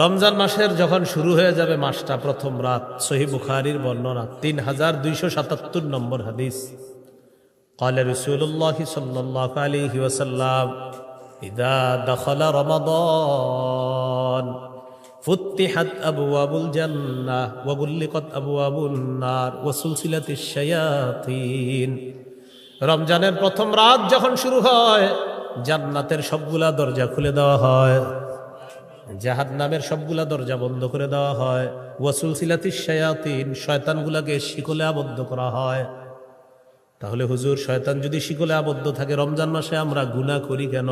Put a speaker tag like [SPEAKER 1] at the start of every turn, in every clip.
[SPEAKER 1] রমজান মাসের যখন শুরু হয়ে যাবে মাসটা, প্রথম রাত, সহিহ বুখারীর বর্ণনা 3277 নম্বর হাদিস। قال رسول الله صلى الله عليه وسلم إذا دخل رمضان فتحت أبواب الجنة وغلقت أبواب النار وسلسلت الشياطين। রমজানের প্রথম রাত যখন শুরু হয়, জান্নাতের সবগুলা দরজা খুলে দেওয়া হয়, জাহান্নামের সবগুলা দরজা বন্ধ করে দেওয়া হয়, ওয়াসুলসিলাতিশ শায়াতিন, শয়তানগুলাকে শিকলে আবদ্ধ করা হয়। তাহলে হুজুর, শয়তান যদি শিকলে আবদ্ধ থাকে, রমজান মাসে আমরা গুনাহ করি কেন?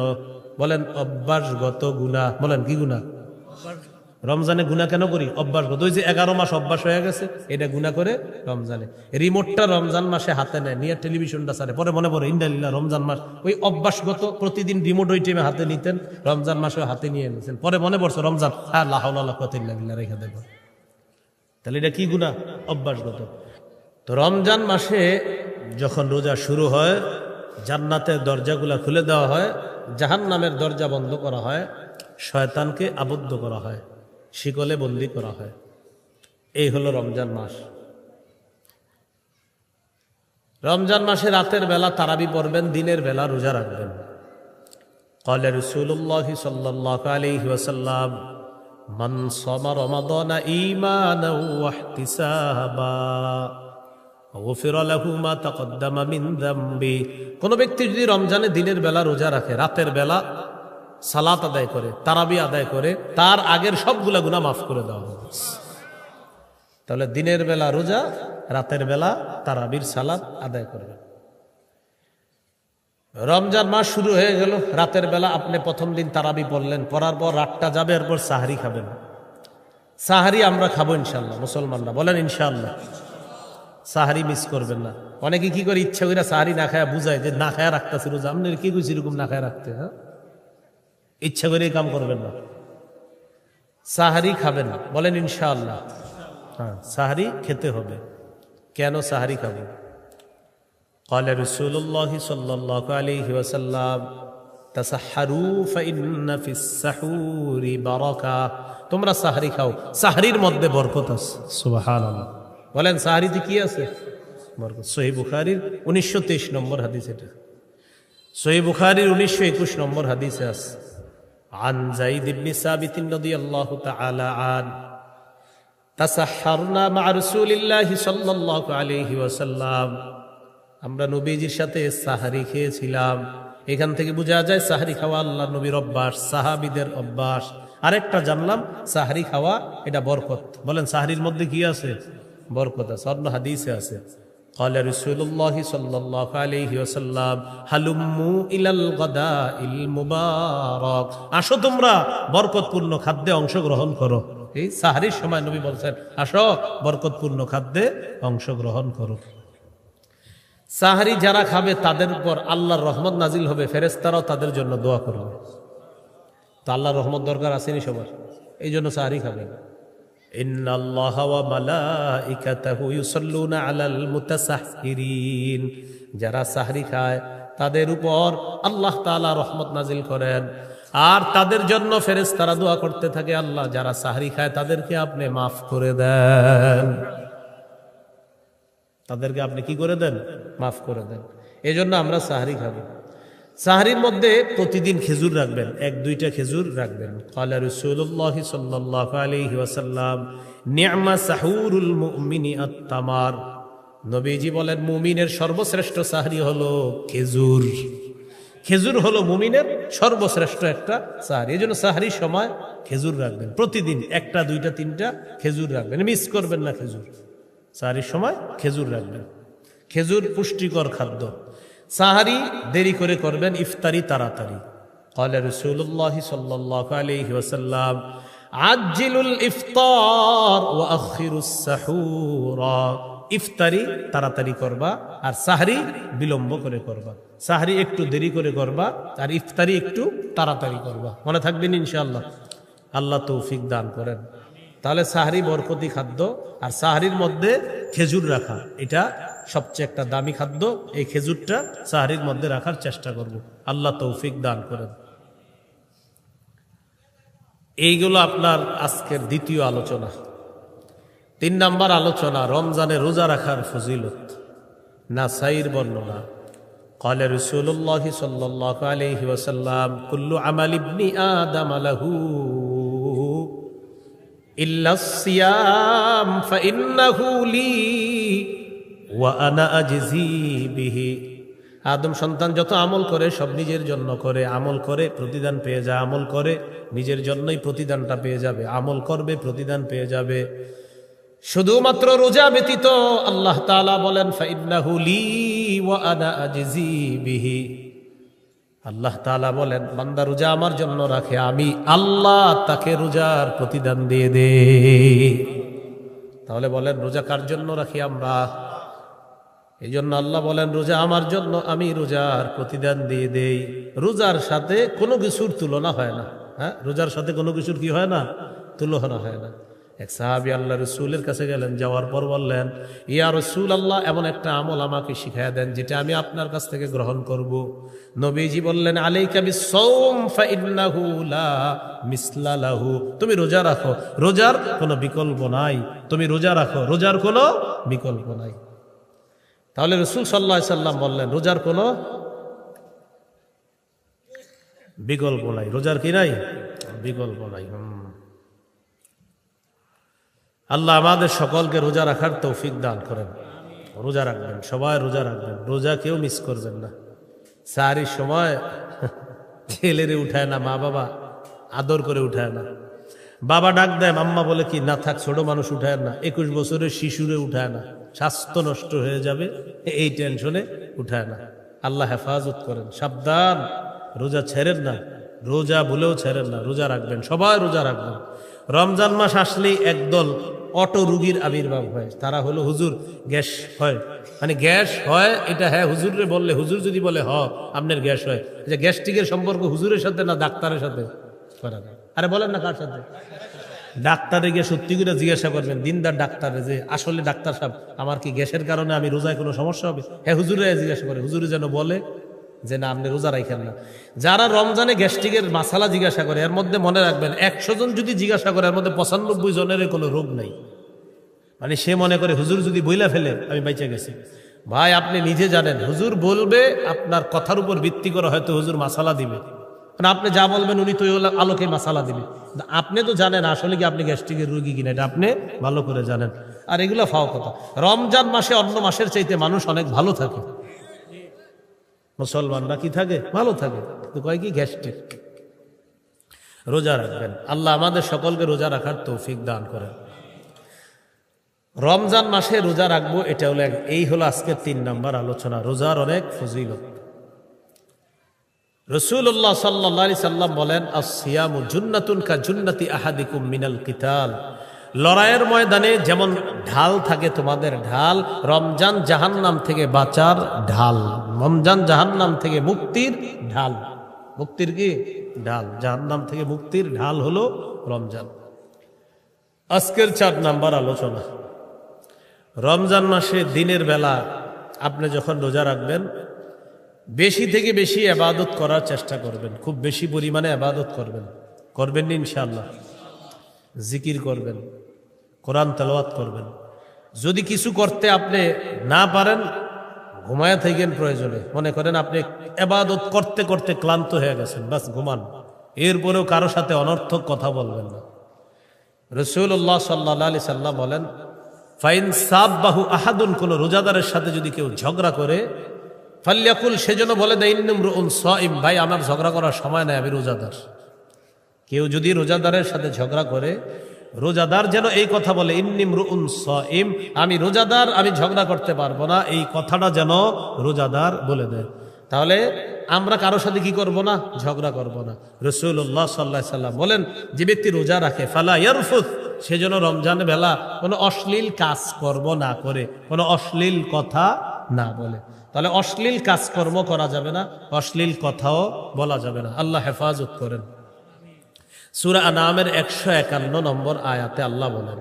[SPEAKER 1] বলেন অভ্যাসগত গুনাহ। বলেন কি গুনাহ? রমজানে গুনাহ কেন করি? অভ্যাসগত। ওই যে 11 মাস অভ্যাস হয়ে গেছে, এটা গুনাহ করে রমজানে। রিমোটটা রমজান মাসে হাতে নেয়, নিয়ে টেলিভিশনটা ছাড়ে, পরে মনে পড়ে ইন্দালিল্লাহ রমজান মাস। ওই অভ্যাসগত প্রতিদিন রিমোট ওই টাইমে হাতে নিতেন, রমজান মাসে হাতে নিয়ে নিতেন, পরে মনে পড়ছে রমজান, হ্যাঁ লা হাওলা ওয়ালা কুওয়াতা ইল্লা বিল্লাহ রেখে দেব। তাহলে এটা কি গুনাহ? অভ্যাসগত। তো রমজান মাসে যখন রোজা শুরু হয়, জান্নাতের দরজাগুলা খুলে দেওয়া হয়, জাহান্নামের দরজা বন্ধ করা হয়, শয়তানকে আবদ্ধ করা হয়, শিকলে বন্দী করা হয়। এই হলো রমজান মাস। রমজান মাসে রাতের বেলা তারাবি পড়বেন, দিনের বেলা রোজা রাখবেন। قال رسول الله صلى الله عليه وسلم من صام رمضان إيمانا واحتسابا غفر له ما تقدم من ذنبه। কোন ব্যক্তি যদি রমজানে দিনের বেলা রোজা রাখে, রাতের বেলা সালাত আদায় করে, তারাবি আদায় করে, তার আগের সবগুলা গুনাহ মাফ করে দেওয়া হবে। তাহলে দিনের বেলা রোজা, রাতের বেলা তারাবির সালাত আদায় করবে। রমজান মাস শুরু হয়ে গেল, রাতের বেলা আপনি প্রথম দিন তারাবি পড়লেন, পড়ার পর রাতটা যাবে, এরপর সাহারি খাবেন। সাহারি আমরা খাবো ইনশাল্লাহ, মুসলমানরা বলেন ইনশাল্লাহ। সাহারি মিস করবেন না। অনেকে কি করে ইচ্ছা করে সাহারি না খায়া বুঝায় যে না খায়া রাখতেছি রোজা। আপনার কি কইছি এরকম না খায়া রাখতে? হ্যাঁ, ইচ্ছা করে কাম করবেন না, সাহারি খাবেন, বলেন ইনশাআল্লাহ। হ্যাঁ, সাহারি খেতে হবে। কেন সাহারি খাবেন? قال رسول الله صلى الله عليه وسلم تسحروا فإن في السحور بركة। তোমরা সাহারি খাও, সাহারির মধ্যে বরকত আছে। সুবহানাল্লাহ, বলেন সাহারিতে কি আছে? বরকত। সহিহ বুখারীর 1923 নম্বর হাদিস এটা। সহিহ বুখারীর 1921 নম্বর হাদিসে আছে। عن زيد بن ثابت رضي الله تعالى عنه تسحرنا مع رسول الله صلى الله عليه وسلم। আমরা নবীজির সাথে সাহারি খেয়েছিলাম। এখান থেকে বোঝা যায় সাহারি খাওয়া আল্লাহর নবীর অভ্যাস, সাহাবীদের অভ্যাস। আরেকটা জানলাম, সাহারি খাওয়া এটা বরকত। বলেন সাহারির মধ্যে কি আছে? বরকত আছে। অন্য হাদিসে আছে قال رسول الله صلى الله عليه وسلم হালুম্মু ইলাল গাদাইল মুবারাক। আসো তোমরা বরকতপূর্ণ খাদ্যে অংশগ্রহণ করো। এই সাহারির সময় নবী বলছেন, আসো বরকতপূর্ণ খাদ্যে অংশগ্রহণ করো। সাহারি যারা খাবে তাদের উপর আল্লাহর রহমত নাজিল হবে, ফেরেশতারাও তাদের জন্য দোয়া করবে। তো আল্লাহর রহমত দরকার আসেনি সবার, এই জন্য সাহারি খাবে। ইন্নাল্লাহা ওয়া মালাইকাতাহু ইউসাল্লুনা আলাল মুতাসাহহিরিন। যারা সাহরি খায় তাদের উপর আল্লাহ তাআলা রহমত নাজিল করেন, আর তাদের জন্য ফেরেশতারা দোয়া করতে থাকে, আল্লাহ যারা সাহরি খায় তাদেরকে আপনি মাফ করে দেন, তাদেরকে আপনি কি করে দেন? মাফ করে দেন। এই জন্য আমরা সাহরি খাবো। সাহরির মধ্যে প্রতিদিন খেজুর রাখবেন, 1-2টা খেজুর রাখবেন। ক্বালা রাসূলুল্লাহ সাল্লাল্লাহু আলাইহি ওয়াসাল্লাম নি'মা সাহুরুল মুমিনি আত-তামার। নবীজি বলেন মুমিনের সর্বশ্রেষ্ঠ সাহরি হলো খেজুর। খেজুর হলো মুমিনের সর্বশ্রেষ্ঠ একটা সাহরি। এই জন্য সাহরির সময় খেজুর রাখবেন, প্রতিদিন 1টা 2টা 3টা খেজুর রাখবেন, মিস করবেন না খেজুর। সাহরির সময় খেজুর রাখবেন। খেজুর পুষ্টিকর খাদ্য। সাহারি দেরি করে করবেন, ইফতারি তাড়াতাড়ি। قال رسول الله صلى الله عليه وسلم عجلوا الافطار واخروا السحور। ইফতারি তাড়াতাড়ি করবা, আর সাহরি বিলম্ব করে করবা। সাহরি একটু দেরি করে করবা, আর ইফতারি একটু তাড়াতাড়ি করবা। মনে থাকবেন ইনশাআল্লাহ। আল্লাহ তৌফিক দান করেন। তাহলে সাহরি বরকতি খাদ্য, আর সাহরির মধ্যে খেজুর রাখা এটা সবচেয়ে একটা দামি খাদ্য। এই খেজুরটা সাহরির মধ্যে রাখার চেষ্টা করব। আল্লাহ তৌফিক দান করেন। এইগুলো আপনার আজকের দ্বিতীয় আলোচনা। 3 নাম্বার আলোচনা, রমজানে রোজা রাখার ফজিলত। নাসাইর বর্ণনা, قال رسول الله صلى الله عليه وسلم كل عمل ابن آدم له إلا الصيام فإنه لي وأنا أجزي به। আদম সন্তান যত আমল করে সব নিজের জন্য করে, আমল করে প্রতিদান পেয়ে যায়, আমল করে নিজের জন্যই প্রতিদানটা পেয়ে যাবে, আমল করবে প্রতিদান পেয়ে যাবে। শুধুমাত্র রোজা ব্যতীত আল্লাহ তাআলা বলেন ফাইন্নাহু লি ওয়া আনা আজজি বিহি। আল্লাহ তাআলা বলেন বান্দা রোজা আমার জন্য রাখে, আমি আল্লাহ তাকে রোজার প্রতিদান দিয়ে দেই। তাহলে বলেন রোজা কার জন্য রাখি আমরা? এই জন্য আল্লাহ বলেন রোজা আমার জন্য, আমি রোজার প্রতিদান দিয়ে দেই। রোজার সাথে কোনো কিছুর তুলনা হয় না। হ্যাঁ, রোজার সাথে কোনো কিছুর কি হয় না? তুলনা হয় না। এক সাহাবী আল্লাহ রসুলের কাছে গেলেন, যাওয়ার পর বললেন ইয়া রাসূল আল্লাহ, এমন একটা আমল আমাকে শিখাইয়া দেন যেটা আমি আপনার কাছ থেকে গ্রহণ করব। নবীজি বললেন আলাইকা বিস-সাওম ফাইন্নাহু লা মিসলা লাহু। তুমি রোজা রাখো, রোজার কোনো বিকল্প নাই। তুমি রোজা রাখো, রোজার কোনো বিকল্প নাই। তাহলে রাসূল সাল্লাল্লাহু আলাইহি সাল্লাম বললেন রোজার কোনো বিকল্প নাই। রোজার কি নাই? বিকল্প নাই। আল্লাহ আমাদের সকলকে রোজা রাখার তৌফিক দান করেন। রোজা রাখবেন, সবাই রোজা রাখবেন, রোজা কেউ মিস করবেন না। সাহারির সময় ছেলেরে উঠায় না, মা বাবা আদর করে উঠায় না। বাবা ডাক দেয়, আম্মা বলে কি না থাক, ছোট মানুষ উঠায় না। 21 বছরের শিশুরে উঠায় না, স্বাস্থ্য নষ্ট হয়ে যাবে এই টেনশনে উঠায় না। আল্লাহ হেফাজত করেন। সাবধান, রোজা ছেড়েন না, রোজা ভুলেও ছেড়েন না, রোজা রাখবেন, সবাই রোজা রাখবেন। রমজান মাস আসলেই একদল অটো রুগীর আবির্ভাব হয়। তারা হলো হুজুর গ্যাস হয়, মানে গ্যাস হয় এটা হ্যাঁ হুজুরে বললে, হুজুর যদি বলে আপনার গ্যাস হয়, যে গ্যাস্ট্রিকের সম্পর্ক হুজুরের সাথে না ডাক্তারের সাথে করা যায়। আরে বলেন না কার সাথে? ডাক্তারে গিয়ে সত্যি করে জিজ্ঞাসা করবেন, দিনদার ডাক্তারে, যে আসলে ডাক্তার সাহেব আমার কি গ্যাসের কারণে আমি রোজায় কোনো সমস্যা হবে? হ্যাঁ হুজুরে জিজ্ঞাসা করে, হুজুরে যেন বলে যে না আপনি রোজা রাখেন না। যারা রমজানে গ্যাস্ট্রিকের মাসালা জিজ্ঞাসা করে, এর মধ্যে মনে রাখবেন 100 জন যদি জিজ্ঞাসা করে এর মধ্যে 95 জনের কোনো রোগ নাই। মানে সে মনে করে হুজুর যদি বইলা ফেলে আমি বাইচা গেছি। ভাই আপনি নিজে জানেন, হুজুর বলবে আপনার কথার উপর ভিত্তি করে হয়তো হুজুর মাসালা দিবে, মানে আপনি যা বলবেন উনি তো আলোকে মাসালা দিবে। আপনি তো জানেন আসলে কি আপনি গ্যাস্ট্রিকের রোগী কিনা, এটা আপনি ভালো করে জানেন। আর এগুলো ফাও কথা। রমজান মাসে অন্য মাসের চাইতে মানুষ অনেক ভালো থাকে, মুসলমানরা কি থাকে? ভালো থাকে। তো কয় কি গ্যাস্ট্রিক। রোজা রাখবেন, আল্লাহ আমাদের সকলকে রোজা রাখার তৌফিক দান করেন। রমজান মাসে রোজা রাখবো, এটা হলো এই হলো আজকের 3 নাম্বার আলোচনা, রোজার অনেক ফজিলত। রাসূলুল্লাহ সাল্লাল্লাহু আলাইহি সাল্লাম বলেন আস-সিয়ামু জুন্নাতুন কা জুন্নাতি আহাদিকুম মিনাল কিতাল। লড়াইয়ের ময়দানে যেমন ঢাল থাকে তোমাদের ঢাল, রমজান জাহান্নাম থেকে বাঁচার ঢাল, রমজান জাহান্নাম থেকে মুক্তির ঢাল। মুক্তির কি ঢাল? জাহান্নাম থেকে মুক্তির ঢাল হলো রমজান। আজকের 4 নাম্বার আলোচনা, রমজান মাসে দিনের বেলা আপনি যখন রোজা রাখবেন বেশি থেকে বেশি ইবাদত করার চেষ্টা করবেন, খুব বেশি পরিমাণে ইবাদত করবেন। করবেন না ইনশাআল্লাহ? জিকির করবেন, কোরআন তেলাওয়াত করবেন। যদি কিছু করতে আপনি না পারেন ঘুমায়া থাকেন, প্রয়োজনে মনে করেন আপনি ইবাদত করতে করতে ক্লান্ত হয়ে গেছেন, বাস ঘুমান। এরপরেও কারো সাথে অনর্থক কথা বলবেন না। রাসূলুল্লাহ সাল্লাল্লাহু আলাইহি সাল্লাম বলেন ফাইন সাব্বাহু আহাদুন, কোন রোজাদারের সাথে যদি কেউ ঝগড়া করে, ফাল্যাকুল, সেজন্য বলে দেয় ইন্নামরুউন সাইম, ভাই আমার ঝগড়া করার সময় নাই, আমি রোজাদার। কেউ যদি রোজাদারের সাথে ঝগড়া করে, রোজাদার যেন এই কথা বলে ইন্নামরুউন সাইম, আমি রোজাদার, আমি ঝগড়া করতে পারবো না, এই কথাটা যেন রোজাদার বলে দেয়। তাহলে আমরা কারো সাথে কি করব না? ঝগড়া করব না। রাসূলুল্লাহ সাল্লাল্লাহু আলাইহি সাল্লাম বলেন যে ব্যক্তি রোজা রাখে ফালা ইয়ারফুত, সেজন্য রমজানের বেলা কোনো অশ্লীল কাজ কর্ম না করে, কোনো অশ্লীল কথা না বলে। তাহলে অশ্লীল কাজকর্ম করা যাবে না, অশ্লীল কথাও বলা যাবে না। আল্লাহ হেফাজত করেন। সূরা আনামের 151 নম্বর আয়াতে আল্লাহ বলেন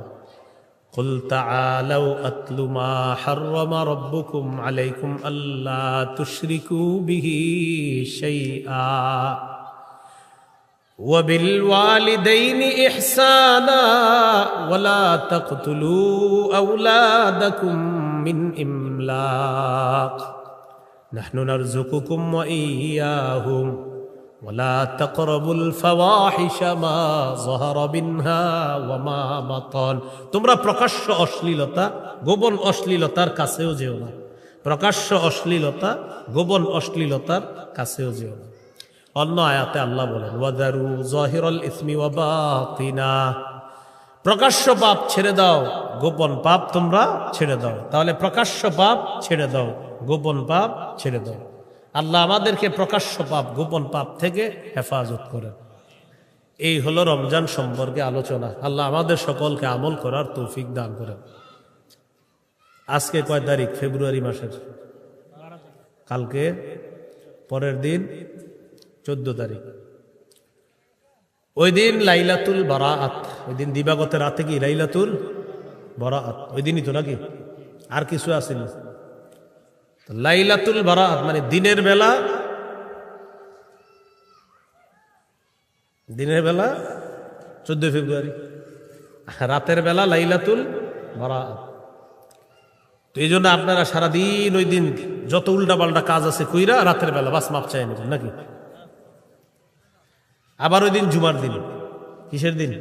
[SPEAKER 1] কুল তাআলাউ আতলু মা হাররামা রাব্বুকুম আলাইকুম আল্লা তুশরিকু বিহি শাইআ وبالوالدين إحسانا ولا تقتلوا أولادكم من إملاق نحن نرزقكم وإياهم ولا تقربوا الفواحش ما ظهر منها وما بطن তোমরা প্রকাশ্য অশ্লীলতা গোপন অশ্লীলতার কাছেও যেও না প্রকাশ্য অশ্লীলতা গোপন অশ্লীলতার কাছেও যেও না অন্য আয়াতে আল্লাহ বলেন ওয়াদারু যাহিরাল ইসমি ওয়া বাতিনা প্রকাশ্য পাপ ছেড়ে দাও গোপন পাপ তোমরা ছেড়ে দাও তাহলে প্রকাশ্য পাপ ছেড়ে দাও গোপন পাপ ছেড়ে দাও আল্লাহ আমাদেরকে প্রকাশ্য পাপ গোপন পাপ থেকে হেফাজত করেন এই হলো রমজান সম্পর্কে আলোচনা আল্লাহ আমাদের সকলকে আমল করার তৌফিক দান করেন আজকে কয় তারিখ ফেব্রুয়ারি মাসের কালকে পরের দিন 14 তারিখ ওই দিন লাইলাতুল বারাআত ওই দিন দিবাগত রাতে কি লাইলাতুল বারাআত ওই দিনই তো নাকি আর কিছু আছে না লাইলাতুল বারাআত মানে দিনের বেলা 14 ফেব্রুয়ারি রাতের বেলা লাইলাতুল বারাআত তো এই জন্য আপনারা সারাদিন ওই দিন যত উল্টাপাল্টা কাজ আছে কইরা রাতের বেলা বাস মাপ চাই নেবেন নাকি আবার ওই দিন জুমার দিন কিসের দিন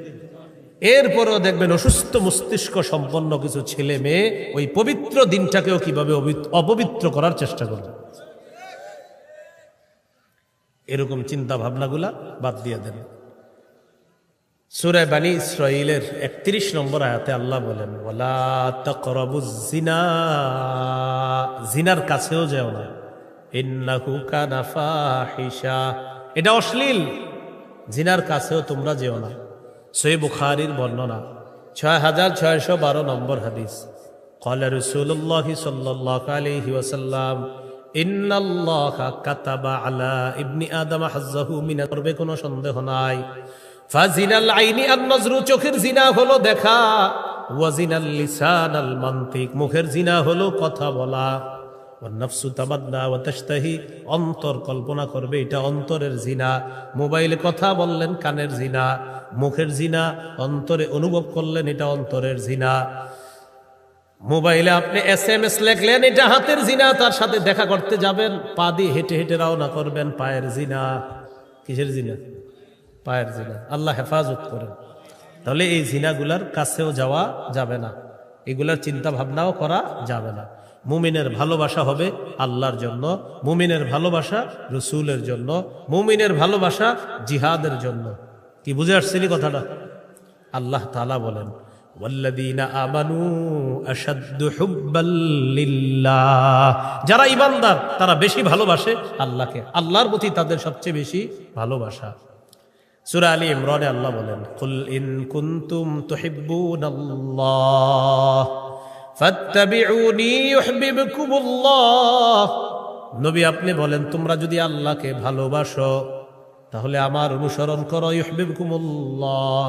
[SPEAKER 1] এরপরও দেখবেন অসুস্থ মস্তিষ্ক সম্পন্ন কিছু ছেলে মেয়ে ওই পবিত্র দিনটাকেও কিভাবে অপবিত্র করার চেষ্টা করবে এরকম চিন্তা ভাবনাগুলা বাদ দিয়ে দেন সূরা বানী ইসরাঈলের 31 নম্বর আয়াতে আল্লাহ বলেন ওয়ালা তাকরাবুজ জিনা জিনার কাছেও যেও না ইন্নাহু কানা ফাহিশা এটা অশ্লীল জিনার কাছেও তোমরা যেও না সহিহ বুখারীর বর্ণনা 6612 নম্বর হাদিস قال رسول الله صلى الله عليه وسلم ان الله كتب على ابن ادم حظه من করবে কোনো সন্দেহ নাই ফাজিনাল আইনি আন নজরু চোখের জিনা হলো দেখা ওয়াজিনাল লিসান আল মানতিক মুখের জিনা হলো কথা বলা ওয়ান্নাফসু তামান্না ওয়া তাশতাহি অন্তর কল্পনা করবে এটা অন্তরের জিনা মোবাইলে কথা বললেন কানের জিনা মুখের জিনা অন্তরে অনুভব করলেন এটা অন্তরের জিনা মোবাইলে আপনি এসএমএস লিখলেন এটা হাতের জিনা তার সাথে দেখা করতে যাবেন পা দিয়ে হেঁটে হেঁটে রওনা করবেন পায়ের জিনা কিসের জিনা পায়ের জিনা আল্লাহ হেফাজত করেন তাহলে এই জিনাগুলার কাছেও যাওয়া যাবে না এগুলার চিন্তা ভাবনাও করা যাবে না মুমিনের ভালোবাসা হবে আল্লাহর জন্য মুমিনের ভালোবাসা রাসূলের জন্য মুমিনের ভালোবাসা জিহাদের জন্য কি বুঝে আসছেন কথাটা আল্লাহ তাআলা বলেন ওয়াল্লাযীনা আমানু আশাদ্দু হুব্বাল লিল্লাহ যারা ঈমানদার তারা বেশি ভালোবাসে আল্লাহকে আল্লাহর প্রতি তাদের সবচেয়ে বেশি ভালোবাসা সূরা আলী ইমরানে আল্লাহ বলেন কুল ইন কুনতুম তুহিব্বুনাল্লাহ ফাত্তাবিউনি ইউহিব্বুকুমুল্লাহ নবী আপনি বলেন তোমরা যদি আল্লাহকে ভালোবাসো তাহলে আমার অনুসরণ করো ইউহিব্বুকুমুল্লাহ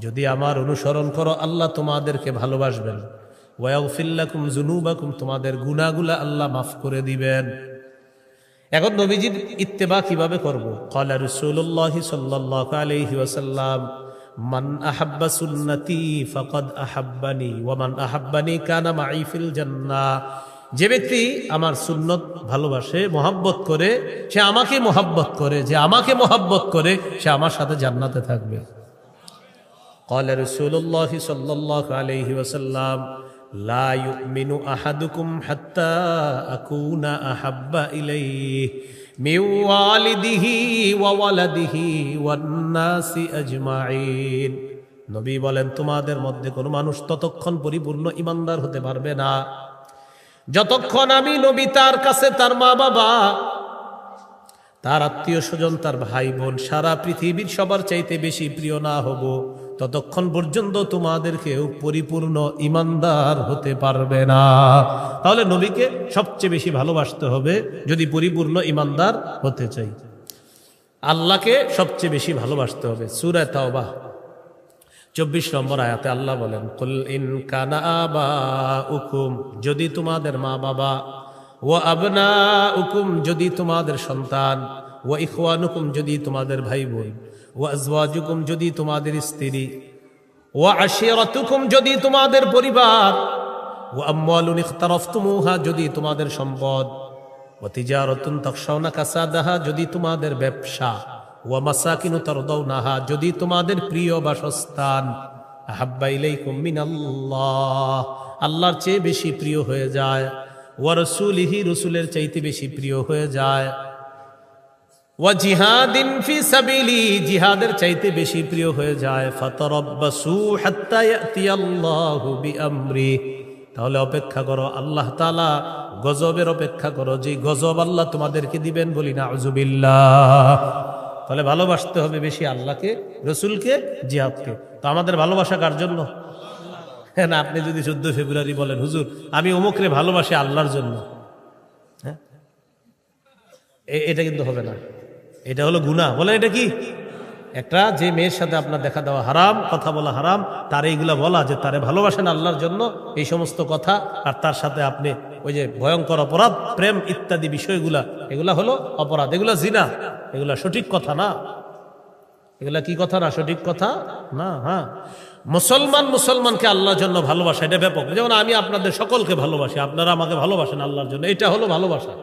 [SPEAKER 1] যদি আমার অনুসরণ করো আল্লাহ তোমাদেরকে ভালোবাসবেন ওয়া ইয়াগফির লাকুম যুনুবাকুম তোমাদের গুনাহগুলো আল্লাহ মাফ করে দিবেন এখন নবীজির ইত্তেবা কিভাবে করব ক্বালা রাসূলুল্লাহ সাল্লাল্লাহু আলাইহি ওয়াসাল্লাম মান আহাব্বা সুন্নতি ফাকাদ আহাব্বানি ওয়া মান আহাব্বানি কানা মাই ফিল জান্নাহ যে ব্যক্তি আমার সুন্নত ভালোবাসে মহব্বত করে সে আমাকে মহব্বত করে যে আমাকে মহব্বত করে সে আমার সাথে জান্নাতে থাকবে قال رسول الله صلى الله عليه وسلم لا يؤمن أحدكم حتى أكون أحب إليه من والده وولده والناس أجمعين নবী বলেন তোমাদের মধ্যে কোনো মানুষ ততক্ষণ পরিপূর্ণ ঈমানদার হতে পারবে না যতক্ষণ আমি নবী তার কাছে তার মা বাবা তার আত্মীয় স্বজন তার ভাই বোন সারা পৃথিবীর সবার চাইতে বেশি প্রিয় না হব ততক্ষণ পর্যন্ত তোমাদেরকেও পরিপূর্ণ ঈমানদার হতে পারবে না তাহলে নবীকে সবচেয়ে বেশি ভালোবাসতে হবে যদি পরিপূর্ণ ঈমানদার হতে চাই আল্লাহকে সবচেয়ে বেশি ভালোবাসতে হবে সূরা তাওবা 24 নম্বর আয়াতে আল্লাহ বলেন কুল ইন কানা আবাউকুম যদি তোমাদের মা বাবা ওয়া আবনাউকুম যদি তোমাদের সন্তান ওয়া ইখওয়ানুকুম যদি তোমাদের ভাই বোন ওয়া আজওয়াজুকুম যদি তোমাদের স্ত্রী, ওয়া আশিরাতুকুম যদি তোমাদের পরিবার, ওয়া আমওয়ালুন ইখতারাফতুমুহা যদি তোমাদের সম্পদ, ওয়া তিজারাতুন তাখশাউনা কাসাদাহা যদি তোমাদের ব্যবসা, ওয়া মাসাকিনু তারদাউনাহা যদি তোমাদের প্রিয় বাসস্থান, আহাব্বা ইলাইকুম মিনাল্লাহ আল্লাহর চেয়ে বেশি প্রিয় হয়ে যায়, ওয়া রাসূলিহি রাসূলের চাইতে বেশি প্রিয় হয়ে যায়, ওয়া জিহাদিন ফি সাবিলি জিহাদের চাইতে বেশি প্রিয় হয়ে যায়, ফাতারাব্বাসু হাত্তা ইয়াতিয়াল্লাহু বিআমরি তাহলে অপেক্ষা করো, আল্লাহ তাআলা গজবের অপেক্ষা করো, যে গজব আল্লাহ তোমাদেরকে দিবেন, বলি না আউযুবিল্লাহ। তাহলে ভালোবাসতে হবে বেশি আল্লাহকে, রসুলকে, জিহাদকে। তো আমাদের ভালোবাসা কার জন্য? হ্যাঁ না, আপনি যদি 14 ফেব্রুয়ারি বলেন হুজুর আমি অমুকরে ভালোবাসি আল্লাহর জন্য, হ্যাঁ এটা কিন্তু হবে না, এটা হলো গুনাহ। বলেন এটা কি? একটা যে মেয়ের সাথে আপনার দেখা দেওয়া হারাম, কথা বলা হারাম, তার এইগুলা বলা যে তারে ভালোবাসেন আল্লাহর জন্য, এই সমস্ত কথা, আর তার সাথে আপনি ওই যে ভয়ঙ্কর অপরাধ, প্রেম ইত্যাদি বিষয়গুলা, এগুলা হলো অপরাধ, এগুলা জিনা, এগুলা সঠিক কথা না, এগুলা কি কথা না, সঠিক কথা না। হ্যাঁ, মুসলমানকে আল্লাহর জন্য ভালোবাসা এটা ব্যাপক। যেমন আমি আপনাদের সকলকে ভালোবাসি, আপনারা আমাকে ভালোবাসেন আল্লাহর জন্য, এটা হলো ভালোবাসা।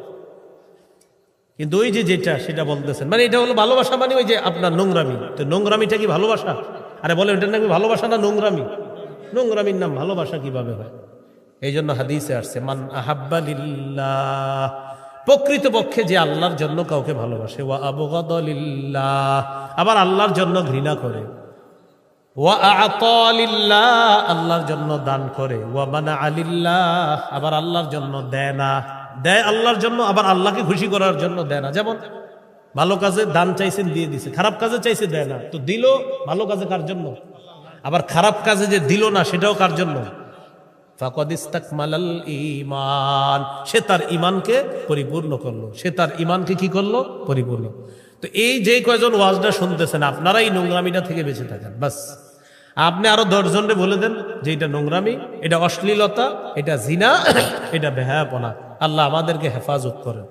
[SPEAKER 1] কিন্তু ওই যে যেটা সেটা বলতেছেন, মানে এটা হলো ভালোবাসা, মানে ওই যে আপনার নোংরামি। তো নোংরামিটা কি ভালোবাসা? আরে বলে ওটার নাকি ভালোবাসা না নোংরামি? নোংরামির নাম ভালোবাসা কিভাবে হয়? এই জন্য হাদিসে আসছে মান আহাব্বা লিল্লাহ, প্রকৃতপক্ষে যে আল্লাহর জন্য কাউকে ভালোবাসে, ওয়া আবগাদা লিল্লাহ আবার আল্লাহর জন্য ঘৃণা করে, ওয়া আ'তা লিল্লাহ আল্লাহর জন্য দান করে, ওয়া মানা'a লিল্লাহ আবার আল্লাহর জন্য দেয় না, দেয় আল্লাহর জন্য আবার আল্লাহকে খুশি করার জন্য দেয় না। যেমন ভালো কাজে দান চাইছেন, দিয়ে দিছে, খারাপ কাজে চাইছে, দেয় না। তো দিল ভালো কাজে কার জন্য? আবার খারাপ কাজে যে দিল না সেটাও কার জন্য? ফাকাদ ইসতাকমালাল ঈমান, সে তার ঈমানকে পরিপূর্ণ করলো, সে তার ঈমানকে কি করলো? পরিপূর্ণ। তো এই যে কয়জন ওয়াজটা শুনতেছেন, আপনারা এই নোংরামিটা থেকে বেঁচে থাকেন বাস। আপনি আরো 10 জনকে বলে দেন যে এটা নোংরামি, এটা অশ্লীলতা, এটা জিনা, এটা বেহায়াপনা। আল্লাহ আমাদেরকে হেফাজত করেন।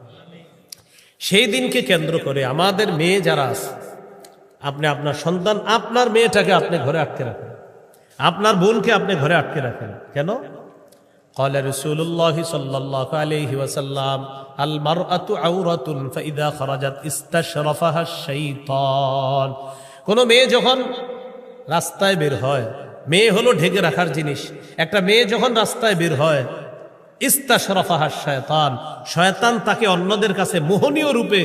[SPEAKER 1] সেই দিনকে কেন্দ্র করে আমাদের মেয়ে যারা আছে, আপনি আপনার সন্তান, আপনার মেয়েটাকে আপনি ঘরে আটকে রাখেন, আপনার বোনকে আপনি ঘরে আটকে রাখেন। কেন? قال رسول الله صلى الله عليه وسلم المرأة عورة فإذا خرجت استشرفها الشيطان। কোন মেয়ে যখন রাস্তায় বের হয়, মেয়ে হলো ঢেকে রাখার জিনিস, একটা মেয়ে যখন রাস্তায় বের হয়, ইস্তাশরাফাহা শয়তান, শয়তান তাকে অন্যদের কাছে মোহনীয় রূপে,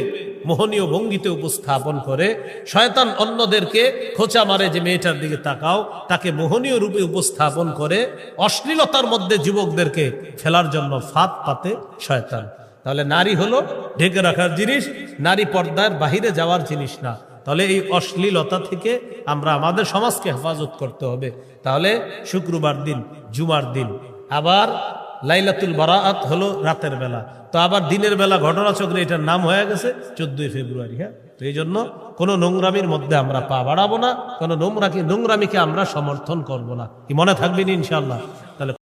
[SPEAKER 1] মোহনীয় ভঙ্গিতে উপস্থাপন করে। শয়তান অন্যদেরকে খোঁচা মারে যে মেয়েটার দিকে তাকাও, তাকে মোহনীয় রূপে উপস্থাপন করে অশ্লীলতার মধ্যে যুবকদেরকে ফেলার জন্য ফাঁদ পাতে শয়তান। তাহলে নারী হলো ঢেকে রাখার জিনিস, নারী পর্দার বাহিরে যাওয়ার জিনিস না। তাহলে এই অশ্লীলতা থেকে আমরা আমাদের সমাজকে হেফাজত করতে হবে। তাহলে শুক্রবার দিন, জুমার দিন, আবার লাইলাতুল বারাআত হলো রাতের বেলা, তো আবার দিনের বেলা ঘটনাচক্রে এটার নাম হয়ে গেছে 14 ফেব্রুয়ারি। হ্যাঁ, তো এই জন্য কোনো নোংরামির মধ্যে আমরা পা বাড়াবো না, কোনো নোংরামিকে আমরা সমর্থন করব না। কি মনে থাকবেন ইনশাআল্লাহ? তাহলে